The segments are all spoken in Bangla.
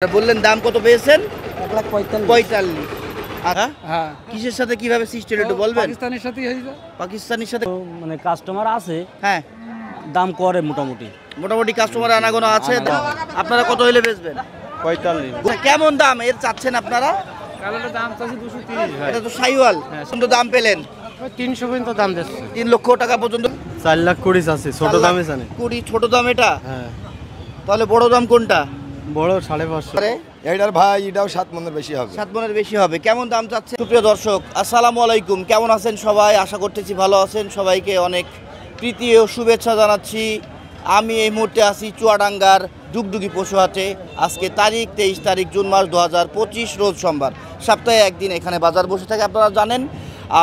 বললেন দাম কত পেয়েছেন? 1,45,45। হ্যাঁ, কিসের সাথে কিভাবে সিস্টেম একটু বলবেন? পাকিস্তানের সাথেই হয়েছে। পাকিস্তানের সাথে মানে কাস্টমার আছে, হ্যাঁ, দাম করে মোটামুটি। মোটামুটি কাস্টমার আনাগোনা আছে। আপনারা কত হলে বেচবেন? 45। কেমন দাম এর চাচ্ছেন আপনারা? কালোটার দাম চাচ্ছি 230 ভাই। এটা তো সাইওয়াল, কত দাম পেলেন? 300 পর্যন্ত দাম দিচ্ছে। 3 লক্ষ টাকা পর্যন্ত। 4,20,000 আছে, ছোট দামে জানে। 20 ছোট দাম এটা? হ্যাঁ, তাহলে বড় দাম কোনটা? বড় 550। এইটার ভাই এটাও 7 মনের বেশি হবে। 7 মনের বেশি হবে। কেমন দাম চাচ্ছে? সুপ্রিয় দর্শক, আসসালামু আলাইকুম। কেমন আছেন সবাই? আশা করতেছি ভালো আছেন। সবাইকে অনেক প্রীতি ও শুভেচ্ছা জানাচ্ছি। আমি এই মুহূর্তে আছি চুয়াডাঙ্গার ডুগডুগি পশু হাটে। আজকে তারিখ 23 তারিখ জুন মাস 2025, রোজ সোমবার। সপ্তাহে একদিন এখানে বাজার বসে থাকে, আপনারা জানেন।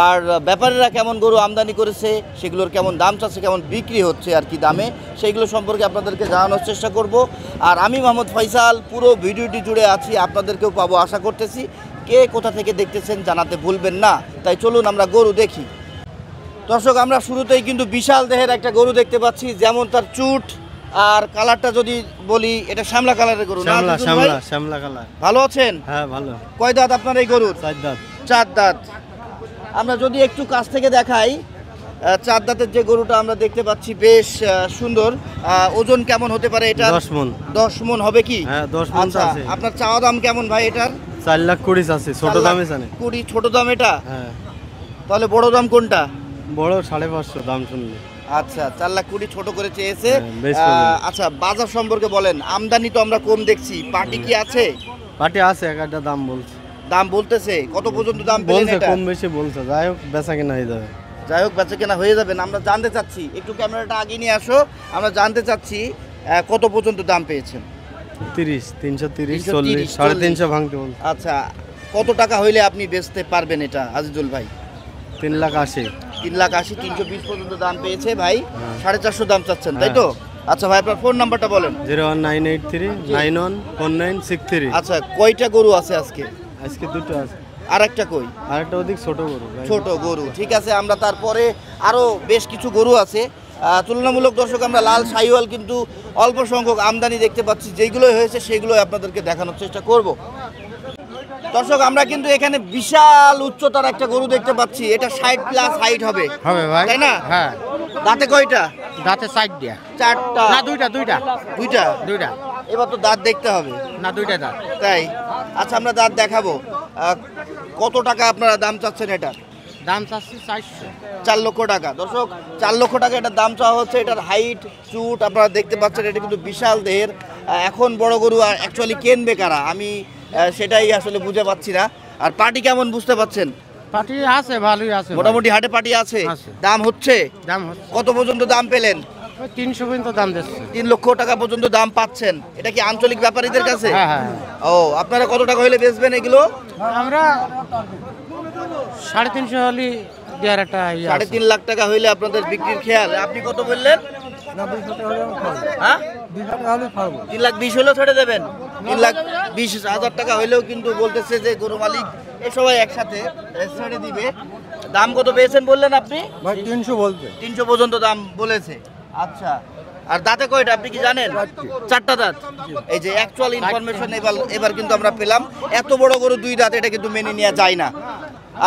আর ব্যাপারীরা কেমন গরু আমদানি করেছে, সেগুলোর কেমন দাম চাচ্ছে, কেমন বিক্রি হচ্ছে আর কি দামে, সেইগুলো সম্পর্কে আপনাদেরকে জানানোর চেষ্টা করব। আর আমি মোহাম্মদ ফয়সাল পুরো ভিডিওটি জুড়ে আছি, আপনাদেরকেও পাবো আশা করতেছি। কে কোথা থেকে দেখতেছেন জানাতে ভুলবেন না। তাই চলুন আমরা গরু দেখি। দর্শক, আমরা শুরুতেই কিন্তু বিশাল দেহের একটা গরু দেখতে পাচ্ছি, যেমন তার চুট আর কালারটা যদি বলি, এটা শ্যামলা কালারের গরু। শ্যামলা কালার। ভালো আছেন? হ্যাঁ, ভালো। কয় দাঁত আপনার এই গরুর? 4 দাঁত। 4 দাঁত। আমরা যদি একটু কাছ থেকে দেখাই, 4 দাঁতের যে গরুটা আমরা দেখতে পাচ্ছি, বেশ সুন্দর। ওজন কেমন হতে পারে এটা? 10 মণ। 10 মণ হবে কি? হ্যাঁ, 10 মণ আচ্ছা, আছে। আপনার চাওয়া দাম কেমন ভাই এটার? 4,20,000 আছে, ছোট দামে জানে। 20 ছোট দাম এটা? হ্যাঁ। তাহলে বড় দাম কোনটা? বড় 550 দাম শুনলে। আচ্ছা, 4,20,000 ছোট করে চেয়েছে। হ্যাঁ, বেশ বলেন। আচ্ছা, বাজার সম্পর্কে বলেন। আমদানি তো আমরা কম দেখছি, পার্টি কি আছে? পাটি আছে, একটা দাম বলছে। দাম বলতেছে কত পর্যন্ত দাম পেলেন বলছে, এটা? কম বেশি বলছে। যাই হোক, বেচা কিনা হয়ে যাবে। যাই হোক, বেচা কেনা হয়ে যাবে না। আমরা জানতে চাচ্ছি, একটু ক্যামেরাটা আগে নিয়ে আসো। আমরা জানতে চাচ্ছি কত পর্যন্ত দাম পেয়েছেন? 30, 330, 330, 40, 350 ভাঙতে বলছে। আচ্ছা, কত টাকা হইলে আপনি বেচতে পারবেন এটা আজিজুল ভাই? 3,80,000। 3,80,000, 320 পর্যন্ত দাম পেয়েছে ভাই। 450 দাম চাচ্ছেন, তাই তো? আচ্ছা ভাই, আপনার ফোন নাম্বারটা বলেন। 01983 994963। আচ্ছা, কয়টা গরু আছে আজকে? আজকে দুটো আছে, আরেকটা কই? আরেকটা ওদিক ছোট গরু ভাই। ছোট গরু, ঠিক আছে। আমরা তারপরে আরো বেশ কিছু গরু আছে। তুলনামূলক দর্শক, আমরা লাল শাহিওয়াল কিন্তু অল্প সংখ্যক আমদানি দেখতে পাচ্ছি। যেগুলোই হয়েছে সেগুলোই আপনাদেরকে দেখানোর চেষ্টা করব। দর্শক, আমরা কিন্তু এখানে বিশাল উচ্চতার একটা গরু দেখতে পাচ্ছি। এটা 60+ হাইট হবে ভাই, তাই না? হ্যাঁ। দাঁতে কয়টা? দাঁতে 4 দিয়া। 4টা না, দুইটা। দুইটা? এবার তো দাঁত দেখতে হবে। না, দুইটা দাঁত। তাই? আচ্ছা, আমরা দাঁত দেখাবো। কত টাকা আপনারা দাম চাচ্ছেন এটা? দাম চাচ্ছি 400। 4 লক্ষ টাকা। দর্শক, 4 লক্ষ টাকা এটার দাম চাওয়া হচ্ছে। এটার হাইট, চুট আপনারা দেখতে পাচ্ছেন। এটা কিন্তু বিশাল দেহের। এখন বড় গরু অ্যাকচুয়ালি কেনবে কারা, আমি সেটাই আসলে বুঝে পাচ্ছি না। আর পার্টি কেমন বুঝতে পাচ্ছেন? পাটি আছে, ভালোই আছে। মোটামুটি হাটে পার্টি আছে। আছে। দাম হচ্ছে? দাম হচ্ছে কত পর্যন্ত দাম পেলেন? 300 পর্যন্ত দাম দিচ্ছে। 3 লক্ষ টাকা পর্যন্ত দাম পাচ্ছেন। এটা কি আঞ্চলিক ব্যাপারীদের কাছে? হ্যাঁ। ও, আপনারা কত টাকা হইলে বেচবেন এগুলো? আমরা 350 হলে দেওয়ার একটা 3.5 লাখ টাকা হইলে আপনাদের বিক্রির খেয়াল। আপনি কত বললেন? হ্যাঁ, 3,20,000 হলেও ছেড়ে দেবেন? 3,20,000 টাকা হইলেও কিন্তু বলতেছে যে গরু মালিক এ সবাই একসাথে ছেড়ে দিবে। দাম কত পেয়েছেন বললেন আপনি? ভাই 300 বলতে। 300 পর্যন্ত দাম বলেছে। আচ্ছা, আর দাঁতে কয়টা আপনি কি জানেন? 4টা দাঁত। এই যে অ্যাকচুয়াল ইনফরমেশন এবার কিন্তু আমরা পেলাম। এত বড় গরু 2 দাঁত, এটা কিন্তু মেনে নেওয়া যায় না।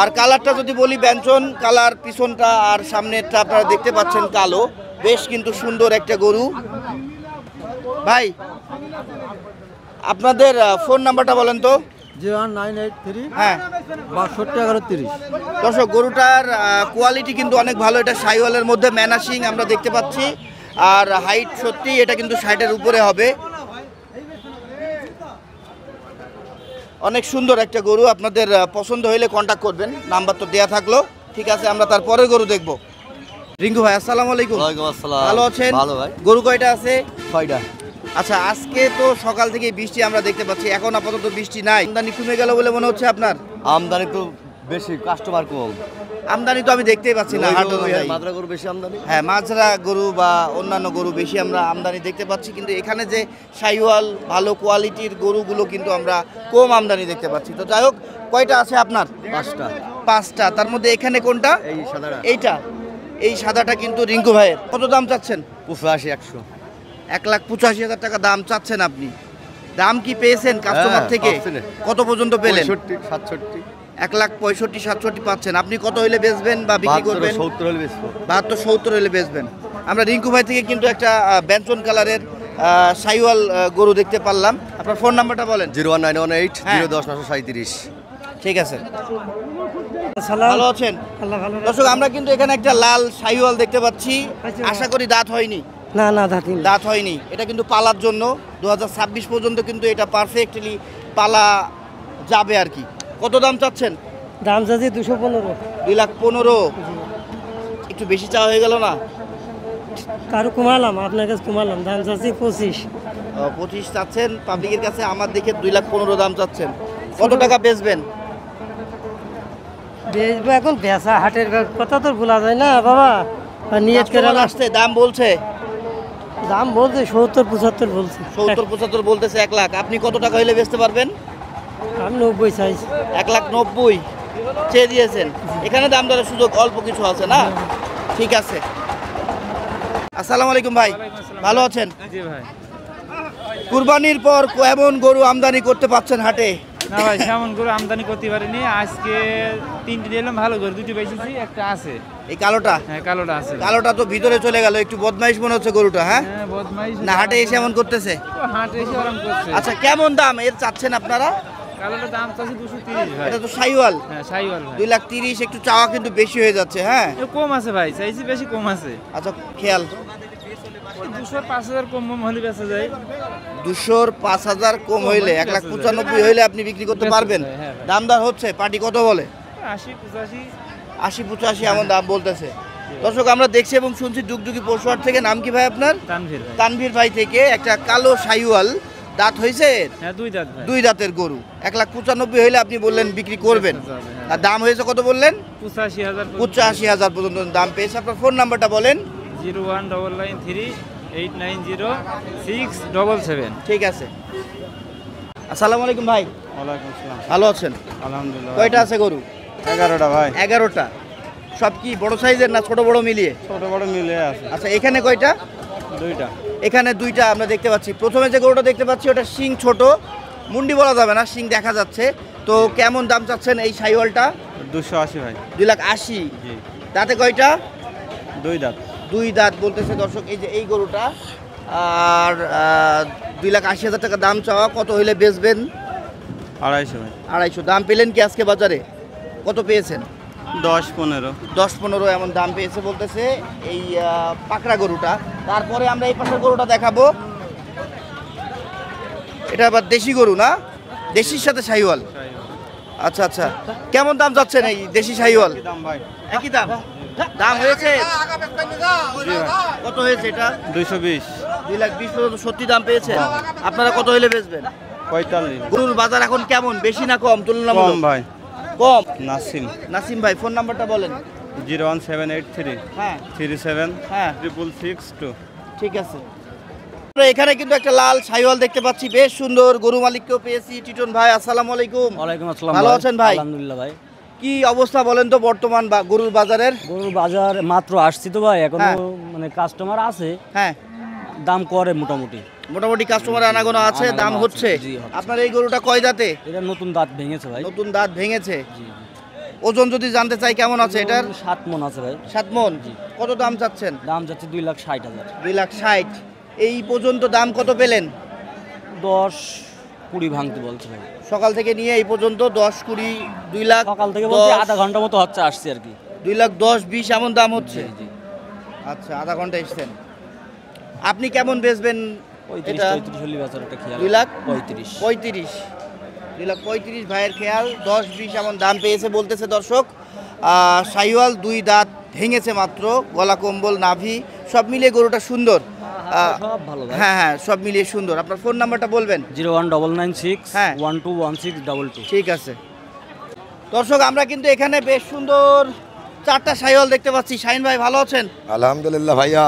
আর কালারটা যদি বলি, ব্যঞ্জন কালার, পিছনটা আর সামনেরটা আপনারা দেখতে পাচ্ছেন কালো। বেশ কিন্তু সুন্দর একটা গরু। ভাই, আপনাদের ফোন নাম্বারটা বলেন তো। 01983 হ্যাঁ। 621130। দর্শক, গরুটার কোয়ালিটি কিন্তু অনেক ভালো। এটা শাহিওয়ালের মধ্যে ম্যানাসিং আমরা দেখতে পাচ্ছি। আর হাইট সত্যি এটা কিন্তু 60-এর উপরে হবে। অনেক সুন্দর একটা গরু। আপনাদের পছন্দ হইলে কন্ট্যাক্ট করবেন, নাম্বার তো দেয়া থাকলো। ঠিক আছে, আমরা তারপরে গরু দেখব। রিঙ্কু ভাই, আসসালামু আলাইকুম। ওয়ালাইকুম আসসালাম। ভালো আছেন? ভালো ভাই। গরু কয়টা আছে? 6টা। আচ্ছা, আজকে তো সকাল থেকে বৃষ্টি আমরা দেখতে পাচ্ছি, এখন আপাতত বৃষ্টি নাই। আমদানি কমে গেল বলে মনে হচ্ছে আপনার? আমদানি তো বেশি, কাস্টমার কম। আমদানি তো আমি দেখতেই পাচ্ছি না হাট অনুযায়ী। মাদ্রা গরু বেশি আমদানি। হ্যাঁ, মাজরা গরু বা অন্যান্য গরু বেশি আমরা আমদানি দেখতে পাচ্ছি, কিন্তু এখানে যে শাহিওয়াল ভালো কোয়ালিটির গরুগুলো কিন্তু আমরা কম আমদানি দেখতে পাচ্ছি। তো যাই হোক, কয়টা আছে আপনার? 5টা। 5টা। তার মধ্যে এখানে কোনটা? এই সাদাটা। এইটা। এই সাদাটা কিন্তু রিঙ্কু ভাইয়ের। কত দাম চাচ্ছেন? 85, 100। 1,85,000 টাকা দাম চাচ্ছেন আপনি। দাম কি পেয়েছেন কাস্টমার হ্যাঁ, থেকে? পাচ্ছি না। কত পর্যন্ত পেলেন? 65, 67, 1,65,67 পাচ্ছেন। আপনি কত হইলে বেচবেন বা বিক্রি 72, করবেন? 70 হলে বেচবো। 72-70 হইলে বেচবেন। আমরা রিঙ্কু ভাই থেকে কিন্তু একটা ব্যঞ্জন কালারের সাইওয়াল গরু দেখতে পারলাম। আপনার ফোন নাম্বারটা বলেন। 01918 হ্যাঁ। 010 937। ঠিক আছে, ভালো আছেন? দর্শক, আমরা কিন্তু এখানে একটা লাল সাইওয়াল দেখতে পাচ্ছি। আশা করি দাঁত হয়নি। না না দাঁতি দাঁত হয়নি। এটা কিন্তু পালার জন্য 2026 পর্যন্ত কিন্তু এটা পারফেক্টলি পালা যাবে আর কি। কত দাম চাচ্ছেন? দাম যাচ্ছে 215। 2,15,000। একটু বেশি চাওয়া হয়ে গেল না? কারো কমালাম, আপনার কাছে কমালাম, দাম যাচ্ছে 25। 25 চাচ্ছেন পাবলিকের কাছে, আমার দেখে 2,15,000 দাম চাচ্ছেন। কত টাকা বেচবেন? বেচবো এখন, বেচা হাটের কথা তো ভোলা যায় না বাবা। নিয়ত করে কাস্টমার আসছে, দাম বলছে দাম বলছে 70-75 বলছে। 70-75 বলতেছে 1 লাখ। আপনি কত টাকা হইলে বেচতে পারবেন? আমি 90 চাইছি। 1,90,000 চেয়ে দিয়েছেন। এখানে দাম দরের সুযোগ অল্প কিছু আছে না? ঠিক আছে। আসসালামু আলাইকুম ভাই, ভালো আছেন? জি ভাই। কুরবানির পর কেমন গরু আমদানি করতে পারছেন হাটে? না ভাই, সেমন করে আমদানি করতে পারিনি। আজকে 3টি দিলাম, ভালো করে 2টি বেচেছি, একটা আছে। এই কালোটা? হ্যাঁ, কালোটা আছে। কালোটা তো ভিতরে চলে গেল, একটু বদমাইশ মনে হচ্ছে গরুটা। হ্যাঁ, হ্যাঁ, বদমাইশ। না হাটে এসে এমন করতেছে? হাটে এসে আরাম করছে। আচ্ছা, কেমন দাম এর চাচ্ছেন আপনারা? কালোটার দাম চাচ্ছি 230 ভাই। এটা তো সাইওয়াল। হ্যাঁ, সাইওয়াল ভাই। 2,30,000। একটু চাওয়া কিন্তু বেশি হয়ে যাচ্ছে। হ্যাঁ, এ কম আছে ভাই, চাইছি বেশি কম আছে। আচ্ছা খেয়াল। 200-5,000 কম হলে বেচা যায়। 200-র 5,000 কম হইলে 1,95,000 হইলে আপনি বিক্রি করতে পারবেন। হ্যাঁ ভাই। দামদার হচ্ছে, পার্টি কত বলে? 80-85। 80-85 এমন দাম বলতেছে। দর্শক, আমরা দেখছি এবং শুনছি ডুগডুগি পশুহাট থেকে। নাম কি ভাই আপনার? তানভীর ভাই। তানভীর ভাই থেকে একটা কালো সাইওয়াল দাঁত হয়েছে, হ্যাঁ, 2 দাঁত ভাই। 2 দাঁতের গরু। 1,95,000 হইলে আপনি বললেন বিক্রি করবেন। হ্যাঁ। আর দাম হয়েছে কত বললেন? 85,000। 85,000 পর্যন্ত দাম পেয়েছে। আপনার ফোন নাম্বারটা বলেন। 01993-890-677। ঠিক আছে। আসসালামু আলাইকুম ভাই, ওয়ালাইকুম আসসালাম। ভালো আছেন? আলহামদুলিল্লাহ। কয়টা আছে গরু? 11টা ভাই। 11টা। সব কি বড় সাইজের না ছোট বড় মিলিয়ে? ছোট বড় মিলে আছে। আচ্ছা, এখানে কয়টা? 2টা। এখানে 2টা আমরা দেখতে পাচ্ছি। প্রথমে যে গরুটা দেখতে পাচ্ছি ওটা শিং ছোট, মুন্ডি বলা যাবে না, শিং দেখা যাচ্ছে। তো কেমন দাম চাচ্ছেন এই সাইওয়ালটা? 280 ভাই। 2,80,000। জি। দাঁতে কয়টা? 2 দাঁত। 2 দাঁত বলতেছে দর্শক। এই যে এই গরুটা, আর 2,80,000 টাকা দাম চাওয়া। কত হইলে বেচবেন? 250 ভাই। 250। দাম পেলেন কি আজকে বাজারে? কত পেয়েছেন? 10-15। 10-15 এমন দাম পেয়েছে বলতেছে এই পাকড়া গরুটা। তারপরে আমরা এই পাশের গরুটা দেখাবো। এটা আবার দেশি গরু না? দেশির সাথে শাহিওয়াল। আচ্ছা আচ্ছা, কেমন দাম যাচ্ছেন এই দেশি শাহিওয়াল? দাম ভাই। একই দাম? দাম হয়েছে কত হয়েছে এটা? 220। 2,20,000 পর্যন্ত সত্যি দাম পেয়েছে। আপনারা কত হইলে বেচবেন? 45। গরুর বাজার এখন কেমন, বেশি না কম তুলনামূলক? কম ভাই। কম। নাসিম। নাসিম ভাই, ফোন নাম্বারটা বলেন। 01783 হ্যাঁ 37 হ্যাঁ, 662। ঠিক আছে। আমরা এখানে কিন্তু একটা লাল শাহিওয়াল দেখতে পাচ্ছি, বেশ সুন্দর। গরু মালিককেও পেয়েছি, টিটন ভাই। আসসালামু আলাইকুম। ওয়ালাইকুম আসসালাম। ভালো আছেন ভাই? আলহামদুলিল্লাহ ভাই। কি অবস্থা বলেন তো বর্তমান গরুর বাজারের? গরুর বাজার মাত্র আসছি তো ভাই, এখনো হ্যাঁ। মানে কাস্টমার আছে, হ্যাঁ, দাম করে মোটামুটি। মোটামুটি কাস্টমার আনাগোনা আছে, আনাগোনা দাম আছে, হচ্ছে। জি, হচ্ছে। আপনার এই গরুটা কয় দাঁতে? এটা নতুন দাঁত ভেঙেছে ভাই। নতুন দাঁত ভেঙেছে। জি, জি। ওজন যদি জানতে চাই কেমন আছে এটার? 7 মণ আছে ভাই। 7 মণ। কত দাম চাচ্ছেন? দাম যাচ্ছে 2,60,000। 2,60,000। এই পর্যন্ত দাম কত পেলেন? 10-20 ভাঙতে বলছে ভাই। সকাল থেকে নিয়ে এই পর্যন্ত 10, 20, 2 লাখ। সকাল থেকে বলতে আধা ঘন্টা মতো হচ্ছে, আসছি আর কি। 2,10,20 এমন দাম হচ্ছে। জি, জি। আচ্ছা, আধা ঘন্টা এসছেন। আপনি কেমন বেচবেন এটা? 35 হলি বেচার একটা খেয়াল। 2,35,000। 2,35,000 ভাইয়ের খেয়াল। 10-20 এমন দাম পেয়েছে বলতেছে দর্শক। শাহিওয়াল 2 দাঁত ভেঙেছে মাত্র, গলা কম্বল নাভি সব মিলিয়ে গরুটা সুন্দর। সব ভালো ভাই। হ্যাঁ হ্যাঁ, সব মিলিয়ে সুন্দর। আপনার ফোন নাম্বারটা বলবেন? 01996 হ্যাঁ। 121622। ঠিক আছে। দর্শক, আমরা কিন্তু এখানে বেশ সুন্দর 4টা শাহিওয়াল দেখতে পাচ্ছি। শাহিন ভাই, ভালো আছেন? আলহামদুলিল্লাহ ভাইয়া।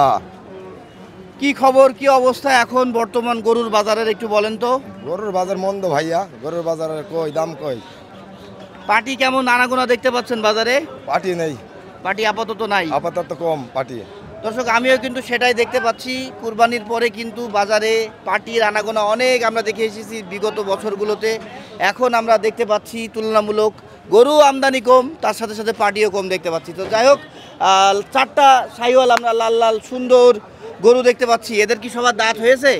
কি খবর, কি অবস্থা এখন বর্তমান গরুর বাজারের একটু বলেন তো। গরুর বাজার মন্দ ভাইয়া, গরুর বাজারের কই দাম কই? পাটি কেমন আনাগোনা দেখতে পাচ্ছেন বাজারে? পাটি নেই, পাটি আপাতত নাই। আপাতত কম পাটি। দর্শক আমিও কিন্তু সেটাই দেখতে পাচ্ছি, কুরবানির পরে কিন্তু বাজারে পাটির আনাগোনা অনেক আমরা দেখে এসেছি বিগত বছরগুলোতে। এখন আমরা দেখতে পাচ্ছি তুলনামূলক গরু আমদানি কম, তার সাথে সাথে পাটিও কম দেখতে পাচ্ছি। তো যাই হোক, 4টা শাহিওয়াল আমরা লাল লাল সুন্দর গরু দেখতে পাচ্ছি। এদের কি সবার দাঁত হয়েছে?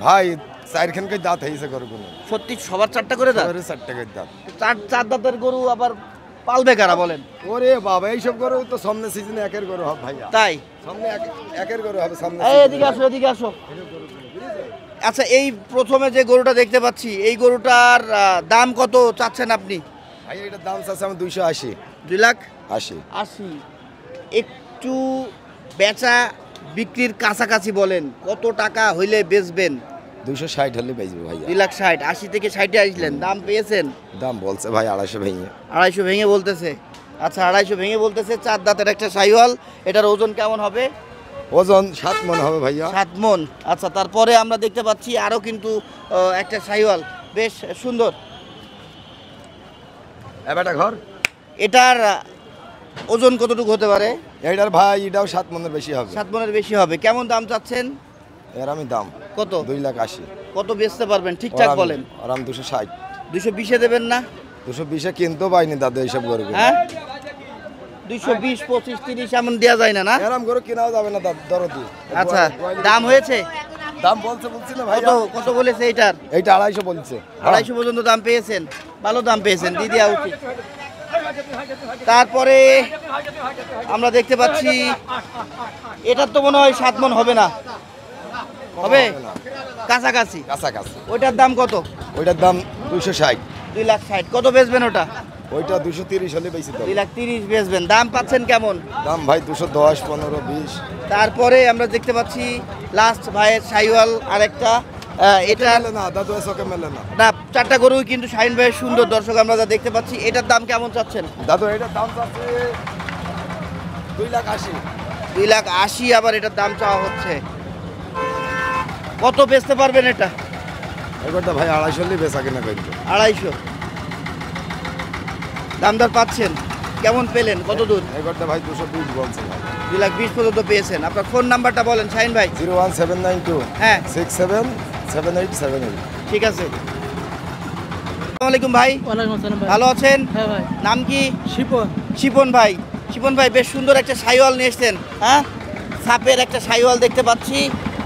ভাই চারখানকে দাঁত হয়েছে গরুগুলো, সত্যি সবার 4টা করে দাঁত? 4 টাকার দাঁত। চার দাঁতের গরু আবার পালবে কারা বলেন? ওরে বাবা, এইসব গরু তো সামনে সিজনে একের গরু হবে ভাইয়া, তাই সামনে একের গরু হবে সামনে এই এদিকে আসো, এদিকে আসো। আচ্ছা, এই প্রথমে যে গরুটা দেখতে পাচ্ছি, এই গরুটার দাম কত চাচ্ছেন আপনি? ভাই এটার দাম চাচ্ছে আমি 280। 2,80,000। একটু বেচা বিক্রির কাছাকাছি বলেন, কত টাকা হইলে বেচবেন? 260 হলে বেচবে ভাইয়া। 2,60,000। 80 থেকে 60-এ আসলেন, দাম পেয়েছেন? দাম বলছে ভাই 250 ভেঙে। 250 ভেঙে বলতেছে। আচ্ছা, 250 ভেঙে বলতেছে। 4 দাঁতের একটা শাহিওয়াল, এটার ওজন কেমন হবে? ওজন 7 মণ হবে ভাইয়া। 7 মণ। আচ্ছা, তারপরে আমরা দেখতে পাচ্ছি আরও কিন্তু একটা শাহিওয়াল বেশ সুন্দর। এবারটা ঘর এটার ওজন কতটুকু হতে পারে? এইটার ভাই এটাও 7 মণের বেশি হবে। 7 মণের বেশি হবে। কেমন দাম চাচ্ছেন? এর আমি দাম কত? 2,80,000। কত বেচতে পারবেন ঠিকঠাক বলেন? আর আমি 260। 220-এ দেবেন না? 220-এ কিনতেও পাইনি দাদা এইসব গরু। হ্যাঁ, 220, 25, 30 এমন দেওয়া যায় না, না? এরম গরু কেনাও যাবে না দরদি। আচ্ছা, দাম হয়েছে? দাম বলছি না ভাই। কত কত বলেছে এইটার? এইটা 250 বলছে। 250 পর্যন্ত দাম পেয়েছেন? ভালো দাম পেয়েছেন, দিয়ে দেওয়া উচিত। তারপরে আমরা দেখতে পাচ্ছি এটার তো মনে হয় 7 মণ হবে না, হবে কাছাকাছি। কাছাকাছি। ওইটার দাম কত? ওইটার দাম 260। 2,60,000। কত বেচবেন ওটা? ওইটা 230 হলে বেশি দাম। 2,30,000 বেচবেন। দাম পাচ্ছেন কেমন? দাম ভাই 210, 15, 20। তারপরে আমরা দেখতে পাচ্ছি লাস্ট ভাইয়ের শাহিওয়াল আরেকটা, এটা মেলে না দাদু, চোখে মেলে না। না, 4টা গরুই কিন্তু শাহিন ভাইয়ের সুন্দর। দর্শক আমরা যা দেখতে পাচ্ছি, এটার দাম কেমন চাচ্ছেন? দাদু এটার দাম চাচ্ছে 2,80,000। 2,80,000 আবার এটার দাম চাওয়া হচ্ছে। কত বেচতে পারবেন এটা? এবারটা ভাই 250 হলে বেচা কেনা করবে। 250। দামদার পাচ্ছেন? কেমন পেলেন? কত দূর? এবারটা ভাই 220 বলছে ভাই। 2,20,000 পর্যন্ত পেয়েছেন। আপনার ফোন নাম্বারটা বলেন শাহিন ভাই। 01792 হ্যাঁ, 677878। ঠিক আছে। আসসালামু আলাইকুম ভাই, ওয়ালাইকুম আসসালাম ভাই। ভালো আছেন? হ্যাঁ ভাই। নাম কি? শিপন। শিপন ভাই। শিপন ভাই, বেশ সুন্দর একটা শাহিওয়াল নিয়ে এসছেন। হ্যাঁ, সাপের একটা শাহিওয়াল দেখতে পাচ্ছি।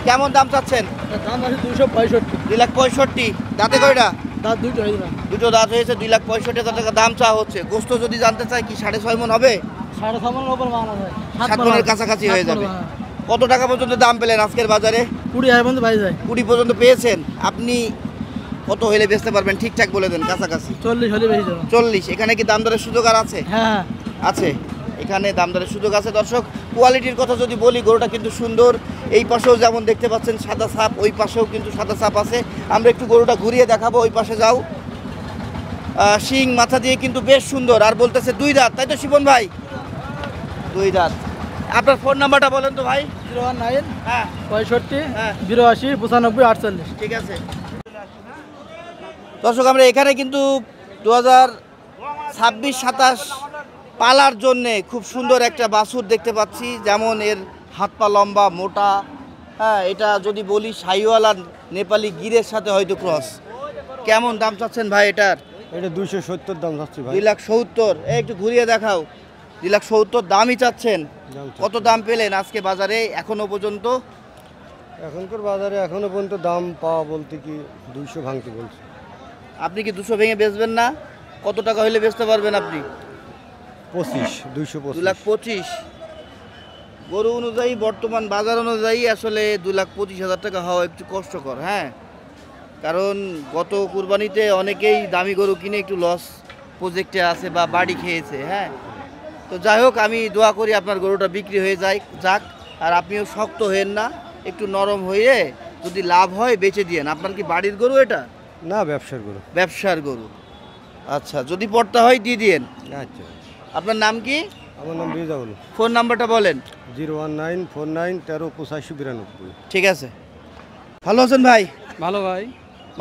কেমন দাম চাচ্ছেন? দাম আছে 265। 2,65,000। দাঁতে কয়টা? দাঁত দুটো হয়ে যাবে। দুটো দাঁত হয়েছে। 2,65,000 টাকা দাম চাওয়া হচ্ছে। গোস্ত যদি জানতে চাই কি 6.5 মণ হবে? 6.5 মণের উপর মাল আছে। 7 মণের কাছাকাছি হয়ে যাবে। কত টাকা পর্যন্ত দাম পেলেন আজকের বাজারে? 20,000 পর্যন্ত ভাই যায়। 20 পর্যন্ত পেয়েছেন। আপনি কত হইলে বেচতে পারবেন ঠিকঠাক বলে দেন? কাছাকাছি 40 হলে বেশি যাবে। 40। এখানে কি দাম দরের সুযোগ আর আছে? হ্যাঁ আছে, এখানে দাম দরের সুযোগ আছে। দর্শক, কোয়ালিটির কথা যদি বলি, গরুটা কিন্তু সুন্দর। এই পাশেও যেমন দেখতে পাচ্ছেন সাদা সাপ, ওই পাশেও কিন্তু সাদা সাপ আছে। আমরা একটু গরুটা ঘুরিয়ে দেখাবো। ওই পাশে যাও। শিং মাথা দিয়ে কিন্তু বেশ সুন্দর। আর বলতেছে 2 দাঁত, তাই তো শিবন ভাই? 2 দাঁত। আপনার ফোন নাম্বারটা বলেন তো ভাই। 019 হ্যাঁ 65 হ্যাঁ 82 95 48। ঠিক আছে। দর্শক, আমরা এখানে কিন্তু 2026-27 পালার জন্যে খুব সুন্দর একটা বাছুর দেখতে পাচ্ছি। যেমন এর হাত পা লম্বা, মোটা। হ্যাঁ, এটা যদি বলি শাহিওয়াল আর নেপালি গিরের সাথে হয়তো ক্রস। কেমন দাম চাচ্ছেন ভাই এটার? এটা 270 দাম চাচ্ছি ভাই। 2,70,000। একটু ঘুরিয়ে দেখাও। 2,70,000 দামই চাচ্ছেন। দাম চাচ্ছি। কত দাম পেলেন আজকে বাজারে এখনো পর্যন্ত? এখনকার বাজারে এখনো পর্যন্ত দাম পাওয়া বলতে কি 200 ভাঙতে বলছে। আপনি কি 200 ভেঙে বেচবেন না? কত টাকা হইলে বেচতে পারবেন আপনি? 225। 2,25,000। গরু অনুযায়ী বর্তমান বাজার অনুযায়ী আসলে 2,25,000 টাকা হওয়া একটু কষ্টকর। হ্যাঁ, কারণ গত কুরবানিতে অনেকেই দামি গরু কিনে একটু লস প্রজেক্টে আছে বা বাড়ি খেয়েছে। হ্যাঁ, তো যাই হোক, আমি দোয়া করি আপনার গরুটা বিক্রি হয়ে যাক। আর আপনিও শক্ত হয়েন না, একটু নরম হয়ে যদি লাভ হয় বেচে দিয়েন। আপনার কি বাড়ির গরু এটা? না, ব্যবসার গরু। ব্যবসার গরু। আচ্ছা, যদি পড়তে হয় দিয়ে দিয়েন। আচ্ছা, আপনার নাম কি? আমার নাম রেজাউল। ফোন নাম্বারটা বলেন। 01949138592। ঠিক আছে। ভালো আছেন ভাই? ভালো ভাই।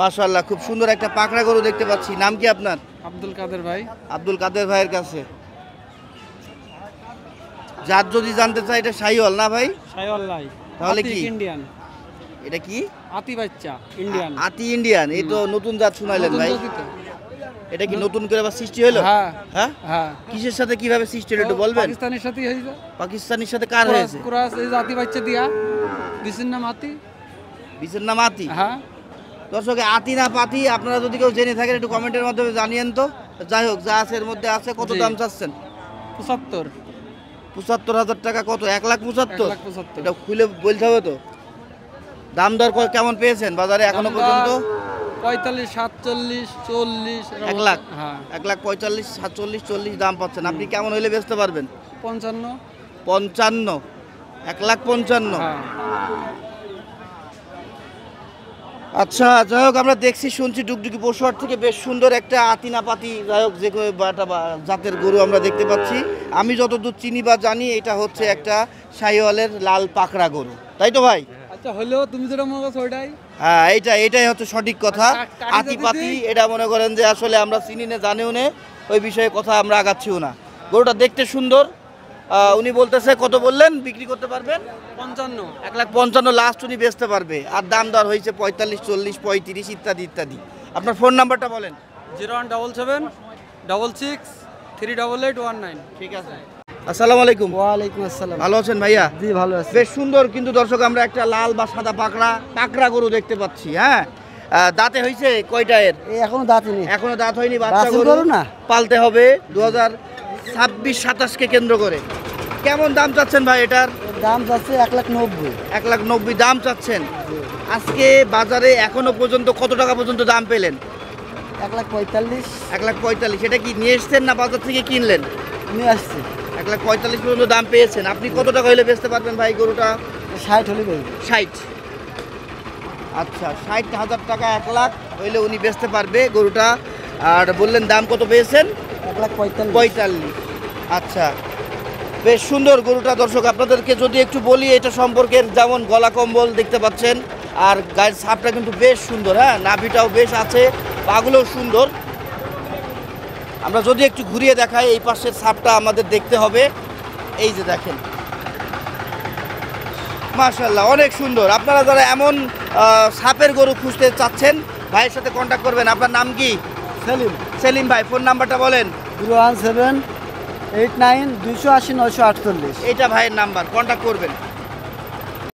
মাশাআল্লাহ, খুব সুন্দর একটা পাকড়া গরু দেখতে পাচ্ছি। নাম কি আপনার? আব্দুল কাদের ভাই। আব্দুল কাদের ভাইয়ের কাছে। জাত যদি জানতে চাই এটা শাহিওয়াল না ভাই? শাইওয়াল্লাই তাহলে কি? ইন্ডিয়ান এটা কি? আতি বাচ্চা ইন্ডিয়ান আতি ইন্ডিয়ান, এই তো নতুন জাত শুনাইলেন ভাই। এটা কি নতুন করে আবার সৃষ্টি হলো? হ্যাঁ হ্যাঁ, হ্যাঁ কিসের সাথে কিভাবে সৃষ্টি হলো একটু বলবেন? পাকিস্তানের সাথে হয়েছে পাকিস্তানের সাথে কার হয়েছে? ক্রস এই জাতি বাচ্চা দিয়া দিছেন নাম আতি। বিশের নাম আতি। হ্যাঁ দর্শক আতি না পাতি আপনারা যদি কেউ জেনে থাকেন একটু কমেন্টের মাধ্যমে জানিয়েন তো। যাই হোক, যা আছে এর মধ্যে আছে। কত জি। দাম চাচ্ছেন? 75 75,000 টাকা। কত? 1,75,000? 1,75,000 এটা খুলে বলতে হবে তো। দাম দর কেমন পেয়েছেন বাজারে এখনো পর্যন্ত? 45 47 40 এরকম। 1 লাখ? হ্যাঁ 1,45,000, 47, 40 দাম পাচ্ছেন। আপনি কেমন হইলে বেচতে পারবেন? 55 55, 1,55,000। হ্যাঁ আচ্ছা, যাই হোক, আমরা দেখছি শুনছি ডুগডুগি পশুহাট থেকে বেশ সুন্দর একটা আতিনা পাতি যাই হোক যে কোনো একটা জাতের গরু আমরা দেখতে পাচ্ছি। আমি যতদূর চিনি বা জানি এটা হচ্ছে একটা শাহিওয়ালের লাল পাকড়া গরু, তাই তো ভাই? আচ্ছা হলেও তুমি যেটা মনে করছো ওইটাই। হ্যাঁ, এটাই হচ্ছে সঠিক কথা। কাকি আতি যদি পাতি দিই? এটা মনে করেন যে আসলে আমরা চিনি না, জানিও না, ওই বিষয়ে কথা আমরা আগাচ্ছিও না। গরুটা দেখতে সুন্দর। উনি বলতেছে কত বললেন বিক্রি করতে পারবেন? 55 1,55,000 লাস্ট উনি বেচতে পারবে। আর দাম দর হয়েছে 45, 40, 35 ইত্যাদি ইত্যাদি। আপনার ফোন নাম্বারটা বলেন। 0177 66 38819। ঠিক আছে। আসসালামু আলাইকুম। ওয়ালাইকুম আসসালাম। ভালো আছেন ভাইয়া? জি ভালো আছি। বেশ সুন্দর কিন্তু দর্শক আমরা একটা লাল বা সাদা পাকড়া গরু দেখতে পাচ্ছি। হ্যাঁ, দাঁতে হয়েছে কয়টা এর? এই এখনো দাঁতই নেই। এখনো দাঁত হয়নি। বাচ্চা বাছুর গরু গরু না? পালতে হবে 2026-27 কে কেন্দ্র করে। কেমন দাম চাচ্ছেন ভাই এটার? এর দাম যাচ্ছে 1,90,000। 1,90,000 দাম চাচ্ছেন। আজকে বাজারে এখনো পর্যন্ত কত টাকা পর্যন্ত দাম পেলেন? 1,45,000 1,45,000। সেটা কি নিয়ে এসছেন না বাজার থেকে কিনলেন? নিয়ে আসছে। 1,45,000 পর্যন্ত দাম পেয়েছেন। আপনি কত টাকা হলে বেচতে পারবেন ভাই গরুটা? 60 হলে বেচবো। 60। আচ্ছা, 60,000 টাকা, 1 লাখ হইলে উনি বেচতে পারবে গরুটা। আর বললেন দাম কত পেয়েছেন? 1,45,000। 45। আচ্ছা, বেশ সুন্দর গরুটা। দর্শক আপনাদেরকে যদি একটু বলি এটা সম্পর্কে, যেমন গলা কম্বল দেখতে পাচ্ছেন, আর গায়ের ছাপটা কিন্তু বেশ সুন্দর। হ্যাঁ, নাভিটাও বেশ আছে, পাগুলোও সুন্দর। আমরা যদি একটু ঘুরিয়ে দেখাই, এই পাশের ছাপটা আমাদের দেখতে হবে। এই যে দেখেন, মাশাআল্লাহ অনেক সুন্দর। আপনারা যারা এমন সাপের গরু খুঁজতে চাচ্ছেন ভাইয়ের সাথে কন্ট্যাক্ট করবেন। আপনার নাম কি? সেলিম। সেলিম ভাই, ফোন নাম্বারটা বলেন। 017 89 280 948। এটা ভাইয়ের নাম্বার, কন্ট্যাক্ট করবেন।